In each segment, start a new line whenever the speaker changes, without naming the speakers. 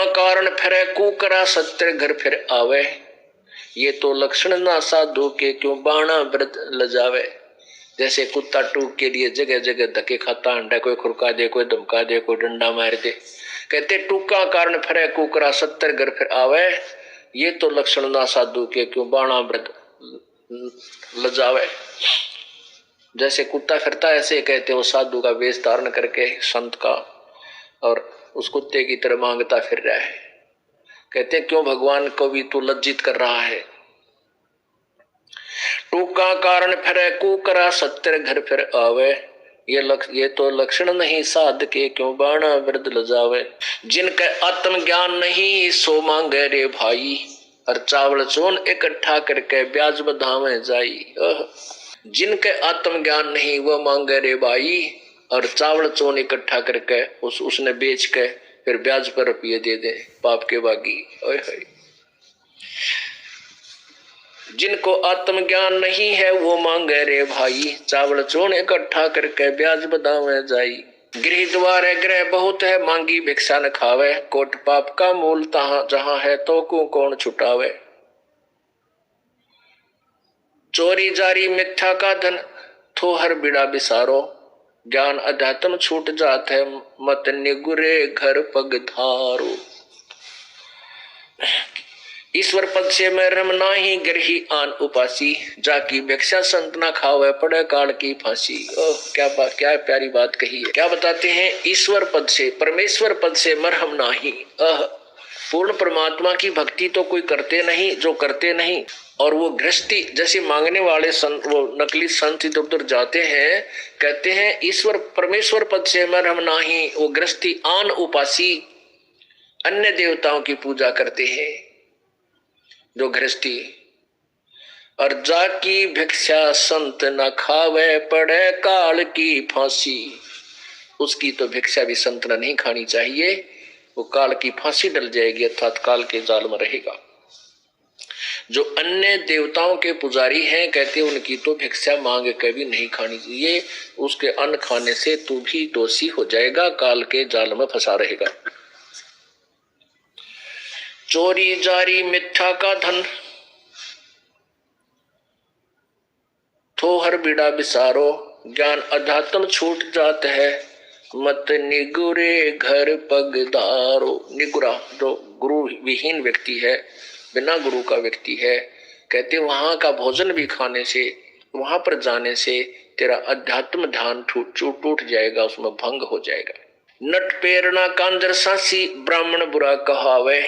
टूका कारण फिरे कुकरा सत्य घर फिर आवे, ये तो लक्षण ना साधु के क्यों बाणा व्रत लजावे। जैसे कुत्ता टूक के लिए जगह जगह धक्के खाता, अंडा कोई खुरका दे, कोई धमका दे, कोई डंडा मार दे। कहते टूका कारण फिरे कुकरा सत्तर घर फिर आवे, ये तो लक्षण ना साधु के क्यों बाणा व्रत लजावे। जैसे कुत्ता फिरता है ऐसे कहते वो साधु का वेश धारण करके संत का, और उस कुत्ते की तरह मांगता फिर रहा है। कहते क्यों भगवान को भी तू लज्जित कर रहा है। टूका कारण फिरे कुकरा सत्तर घर फिर आवे, ये तो लक्षण नहीं साध के क्यों बाणा व्रत लजावे। जिनके आत्म ज्ञान नहीं सो मांगे रे भाई, और चावल चून इकट्ठा करके ब्याज बधावे जाई। जिनके आत्म ज्ञान नहीं वो मांगे रे भाई, और चावल चून इकट्ठा करके उसने बेच के फिर ब्याज पर रुपये दे दे, पाप के बागी। ओए होए। जिनको आत्मज्ञान नहीं है वो मांगे रे भाई, चावल चून इकट्ठा करके ब्याज बधावे जाई। गृह द्वारे ग्रह बहुत है मांगी भिक्षा न खावे, कोट पाप का मूल तहां जहां है तो को कौन छुटावे। चोरी जारी मिथ्या का धन थो हर बिड़ा बिसारो, ज्ञान अध्यात्म छूट जात है मत निगुरे घर पग धारो। ईश्वर पद से मैं रमना ही गृही आन उपासी, जाकी भिक्षा संत ना खावे पड़े काल की फांसी। ओह क्या बात, क्या प्यारी बात कही है। क्या बताते हैं, ईश्वर पद से परमेश्वर पद से मरहम नाही। पूर्ण परमात्मा की भक्ति तो कोई करते नहीं, जो करते नहीं। और वो गृहस्थी जैसे मांगने वाले संत, वो नकली संत इधर उधर जाते हैं, कहते हैं ईश्वर परमेश्वर पद से मरहम नाही। वो गृहस्थी आन उपासी अन्य देवताओं की पूजा करते हैं जो गृहस्थी, और जाकी भिक्षा संत न खावे पड़े काल की फांसी। उसकी तो भिक्षा भी संत ने नहीं खानी चाहिए, वो काल की फांसी डल जाएगी, अर्थात काल के जाल में रहेगा। जो अन्य देवताओं के पुजारी हैं, कहते हैं उनकी तो भिक्षा मांग के भी नहीं खानी चाहिए, उसके अन्न खाने से तू भी दोषी हो जाएगा, काल के जाल में फंसा रहेगा। चोरी जारी मिथ्या का धन थो हर बिड़ा बिसारो, ज्ञान अध्यात्म छूट जात है मत निगुरे घर पगदारो। निगुरा जो गुरु विहीन व्यक्ति है, बिना गुरु का व्यक्ति है, कहते वहां का भोजन भी खाने से, वहां पर जाने से तेरा अध्यात्म ध्यान टूट जाएगा, उसमें भंग हो जाएगा। नट पेरना कांजर सासी ब्राह्मण बुरा कहावे,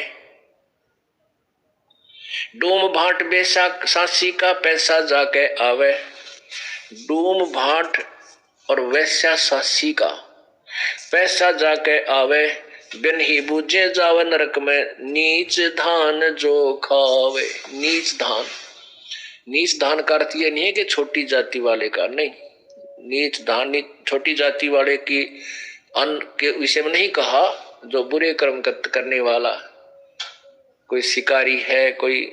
डूम भाट बेसा सासी का पैसा जाके आवे। डूम भाट और वैश्या सासी का पैसा जाके आवे, बिन ही बूझे जावे नरक में नीच धान जो खावे। नीच धान, नीच धान का अर्थ ये नहीं है कि छोटी जाति वाले का, नहीं। नीच धान छोटी जाति वाले की अन्न के विषय में नहीं कहा, जो बुरे कर्म करने वाला, कोई शिकारी है, कोई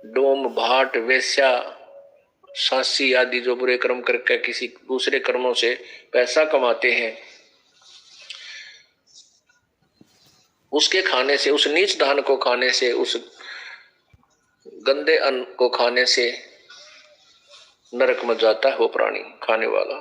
डोम भाट वेश्या सांसी आदि जो बुरे कर्म करके किसी दूसरे कर्मों से पैसा कमाते हैं, उसके खाने से, उस नीच धान को खाने से, उस गंदे अन्न को खाने से नरक में जाता है वो प्राणी खाने वाला।